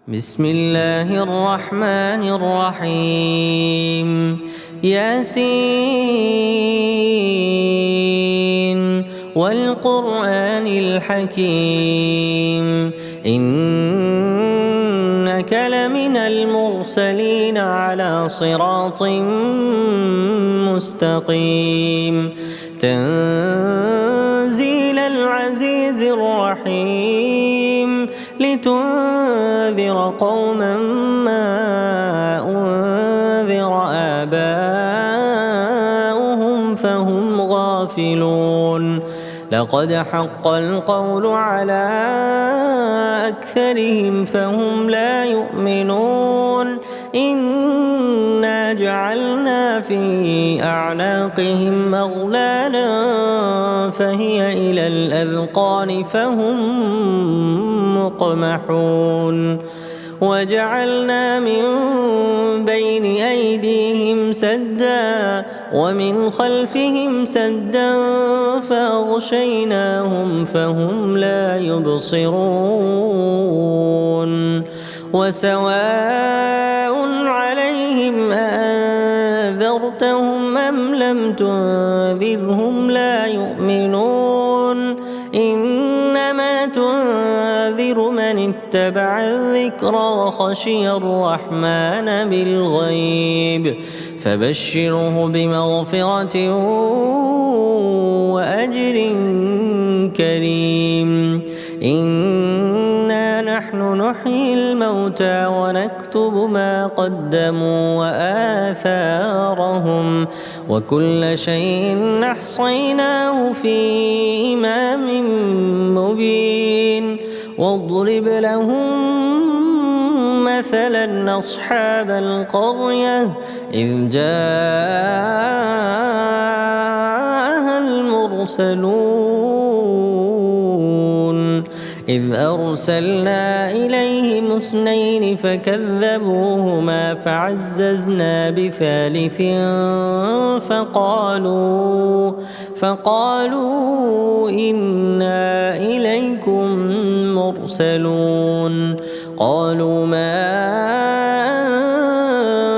بسم الله الرحمن الرحيم ياسين والقرآن الحكيم إنك لمن المرسلين على صراط مستقيم تنزيل العزيز الرحيم لتنذر قوما ما أنذر آباؤهم فهم غافلون لقد حق القول على أكثرهم فهم لا يؤمنون إنا جعلنا في أعناقهم أغلالا فهي إلى الأذقان فهم مقمحون وجعلنا من بين أيديهم سدا ومن خلفهم سدا فأغشيناهم فهم لا يبصرون وسواء عليهم أأنذرتهم أم لم تنذرهم لا يؤمنون إنما تنذر من اتبع الذكر وخشي الرحمن بالغيب فبشره بمغفرة وأجر كريم إنا نحن نحيي الموتى ونكتب ما قدموا وآثارهم وكل شيء أحصيناه في إمام مبين واضرب لهم مثلا أصحاب القرية إذ جاءها المرسلون إذ أرسلنا إليهم اثنين فكذبوهما فعززنا بثالث فقالوا إنا إليكم مرسلون قالوا ما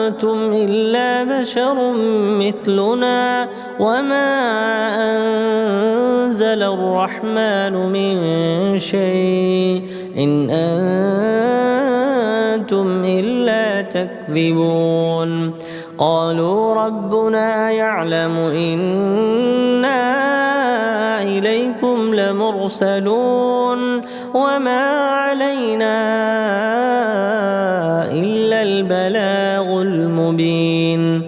أنتم إلا بشر مثلنا وما أنزل الرحمن من شيء إن أنتم إلا تكذبون قالوا ربنا يعلم إنا إليكم لمرسلون وما علينا إلا البلاغ المبين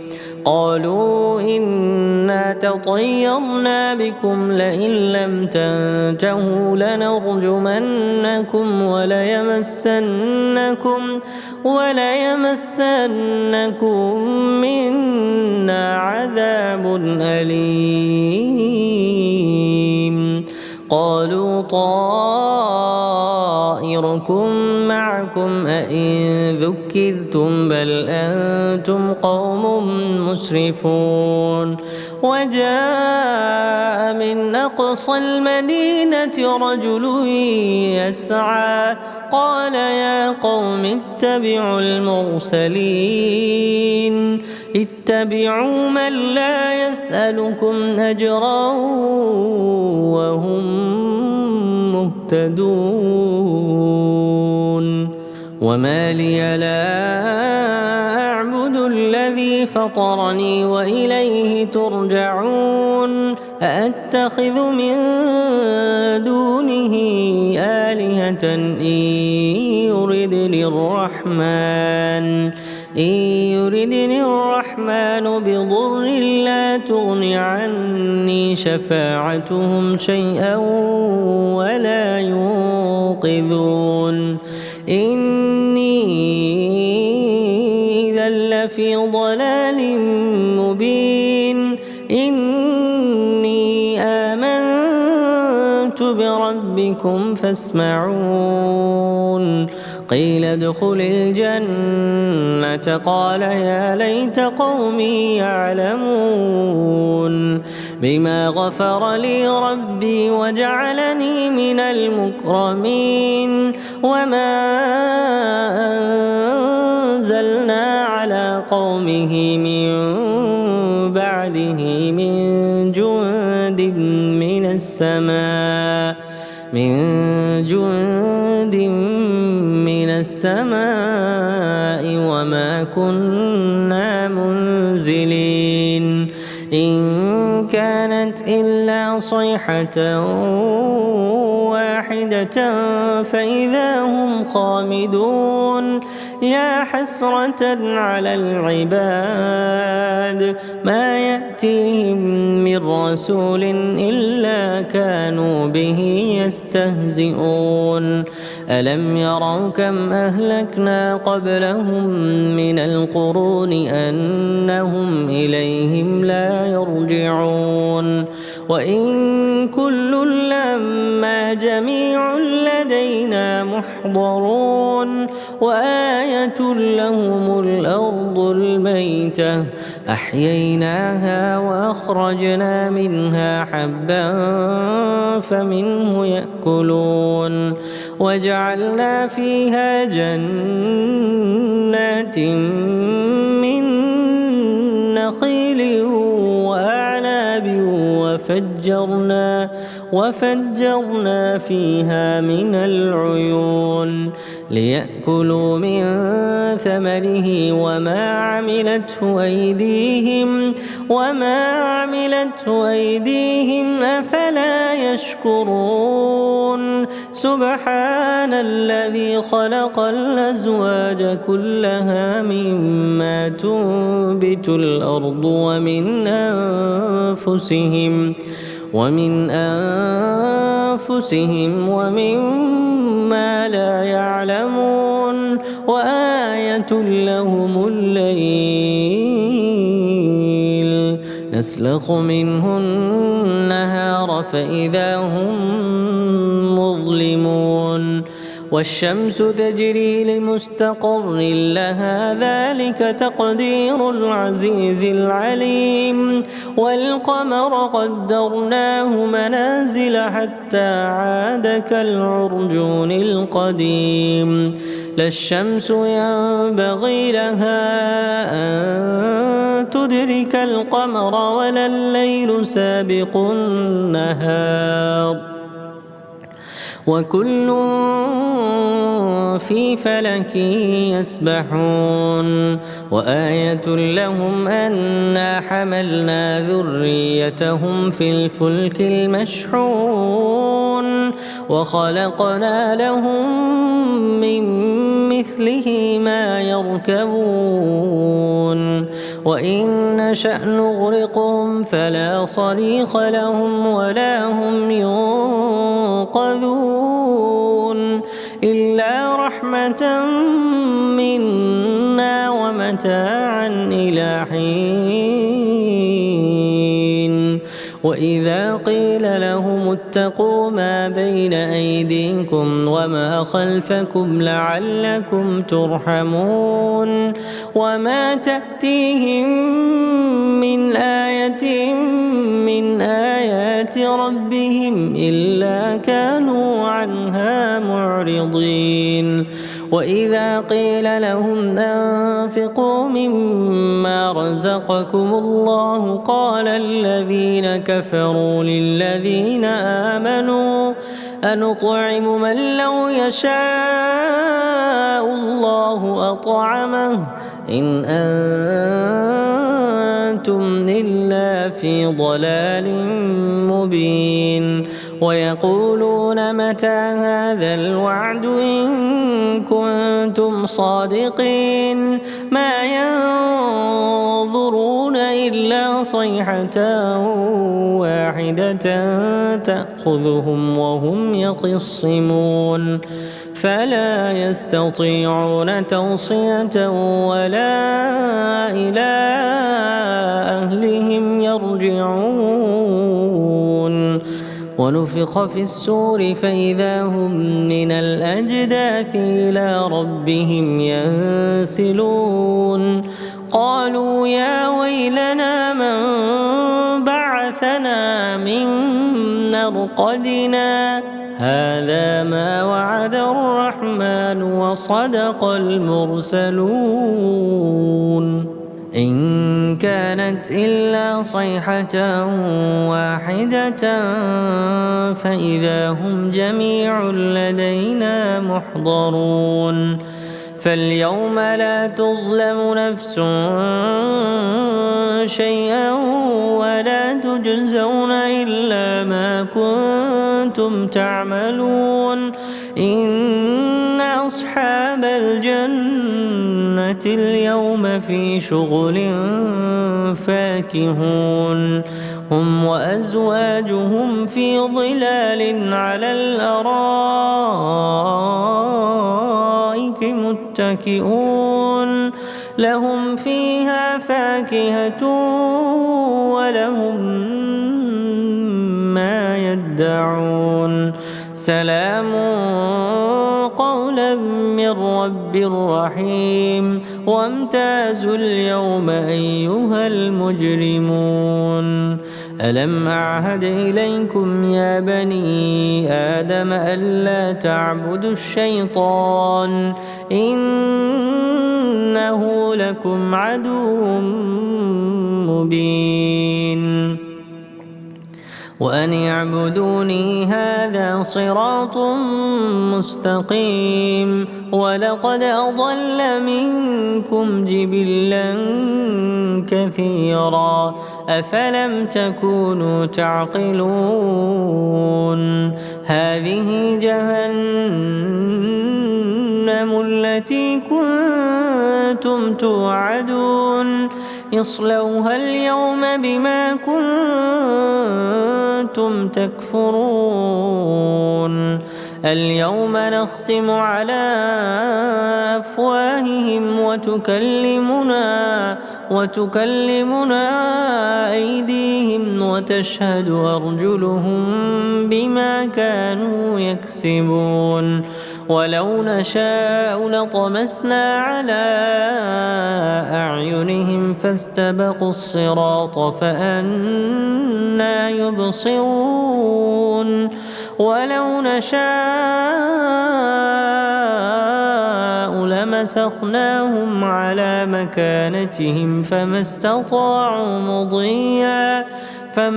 قالوا إنا تطيرنا بكم لئن لم تنتهوا لنرجمنكم وليمسنكم منا عذاب أليم قالوا طائركم معكم أئن ذكرتم بل أنتم قوم مسرفون وجاء من أقصى المدينة رجل يسعى قال يا قوم اتبعوا المرسلين اتبعوا من لا يسألكم أجرا وهم مهتدون وما لي لا أعبد الذي فطرني وإليه ترجعون أأتخذ من دونه آلهة إن يردني الرحمن بضر لا تغن عني شفاعتهم شيئا ولا ينقذون إني إذا لفي ضلال مبين إني آمنت بربكم فاسمعون قيل ادخل الجنة قال يا ليت قومي يعلمون بما غفر لي ربي وجعلني من المكرمين وما قومه من بعده من جند من السماء وما كنا منزلين إن كانت إلا صيحة واحدة فإذا هم خامدون يا حسرة على العباد ما يأتيهم من رسول إلا كانوا به يستهزئون ألم يروا كم أهلكنا قبلهم من القرون أنهم إليهم لا يرجعون وإن كل لما جميع لدينا محضرون وآية لهم الأرض الميتة أحييناها وأخرجنا منها حبا فمنه يأكلون وجعلنا فيها جنات من نخيل وأعناب وفجرنا فيها من العيون ليأكلوا من ثمره وما عملته أيديهم أفلا يشكرون سبحان الذي خلق الأزواج كلها مما تنبت الأرض ومن أنفسهم ومما لا يعلمون وآية لهم الليل نسلخ منه النهار فإذا هم مظلمون والشمس تجري لمستقر لها ذلك تقدير العزيز العليم والقمر قدرناه منازل حتى عاد كالعرجون القديم لا الشمس ينبغي لها أن تدرك القمر ولا الليل سابق النهار وكل في فلك يسبحون وآية لهم أنا حملنا ذريتهم في الفلك المشحون وخلقنا لهم من مثله ما يركبون وإن نشأ نغرقهم فلا صريخ لهم ولا هم ينقذون إلا رحمة منا ومتاعا إلى حين وإذا قيل لهم اتقوا ما بين أيديكم وما خلفكم لعلكم ترحمون وما تأتيهم من آية من آيات ربهم إلا كانوا عنها معرضين وإذا قيل لهم أنفقوا مما رزقكم الله قال الذين كفروا للذين آمنوا أنطعم من لو يشاء الله أطعمه إن أنتم إلا في ضلال مبين ويقولون متى هذا الوعد إن كنتم صادقين ما ينظرون إلا صيحة واحدة تأخذهم وهم يخصمون فلا يستطيعون توصية ولا إلى أهلهم يرجعون ونفخ في السور فإذا هم من الأجداث إلى ربهم ينسلون قالوا يا ويلنا من بعثنا من مرقدنا هذا ما وعد الرحمن وصدق المرسلون إن كانت إلا صيحة واحدة فإذا هم جميع لدينا محضرون فاليوم لا تظلم نفس شيئا ولا تجزون إلا ما كنتم تعملون إن أصحاب الجنة اليوم في شغل فاكهون هم وأزواجهم في ظلال على الأرائك متكئون لهم فيها فاكهة ولهم ما يدعون سلام قولا من رب رحيم وامتازوا اليوم أيها المجرمون ألم أعهد إليكم يا بني آدم ألا تعبدوا الشيطان إنه لكم عدو مبين وأن اعبدوني هذا صراط مستقيم ولقد أضل منكم جبلا كثيرا أفلم تكونوا تعقلون هذه جهنم التي كنتم توعدون اصلوها اليوم بما كنتم تكفرون اليوم نختم على أفواههم وتكلمنا أيديهم وتشهد أرجلهم بما كانوا يكسبون ولو نشاء لطمسنا على أعينهم فاستبقوا الصراط فأنى يبصرون ولو نشاء لمسخناهم على مكانتهم فما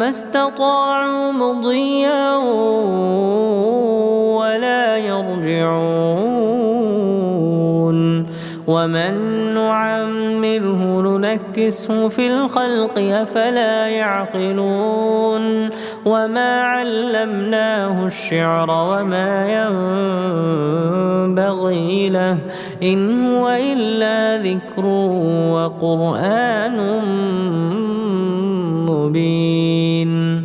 استطاعوا مضيا ولا يرجعون ومن نعمره ننكسه في الخلق أفلا يعقلون وما علمناه الشعر وما ينبغي له إن هو إلا ذكر وقرآن مبين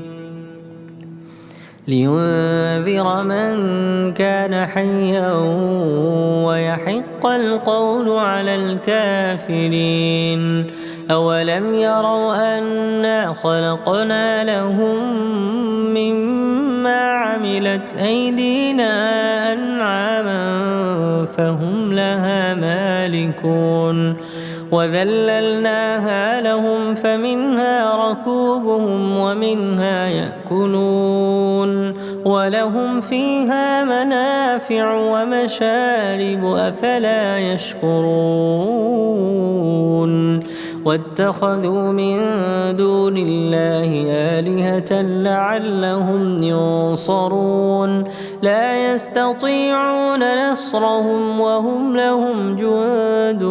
لينذر من كان حيا ويحق القول على الكافرين أولم يروا أنا خلقنا لهم مما عملت أيدينا أنعاما فهم لها مالكون وذللناها لهم فمنها ركوبهم ومنها يأكلون ولهم فيها منافع ومشارب أفلا يشكرون واتخذوا من دون الله آلهة لعلهم ينصرون لا يستطيعون نصرهم وهم لهم جند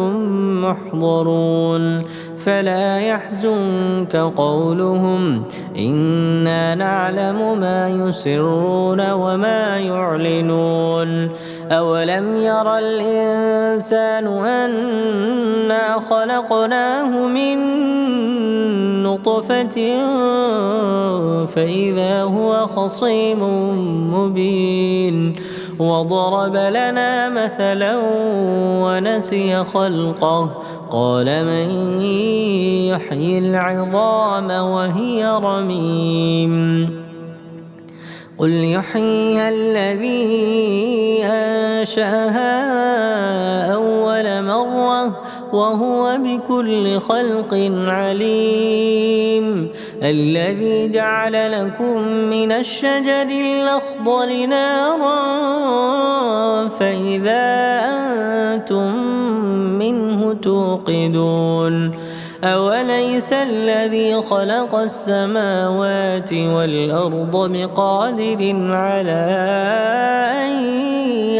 محضرون فلا يحزنك قولهم إنا نعلم ما يسرون وما يعلنون أولم ير الإنسان أنا خلقناه من نطفة فإذا هو خصيم مبين وضرب لنا مثلا ونسي خلقه قال من يحيي العظام وهي رميم قل يحييها الذي أنشأها أول مرة قدرة وهو بكل خلق عليم. الذي جعل لكم من الشجر الأخضر نارا فإذا أنتم منه توقدون. أوليس الذي خلق السماوات والأرض بقادر على أن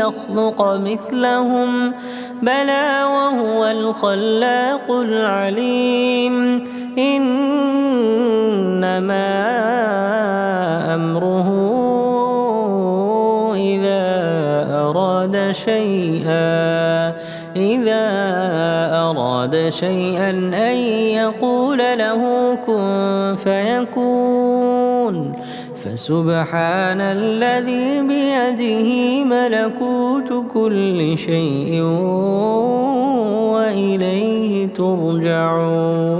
يخلق مثلهم بلى وهو الخلاق العليم. إنما أمره إذا أراد شيئا أن يقول له كن فيكون. فسبحان الذي بيده ملكوت كل شيء وإليه ترجعون.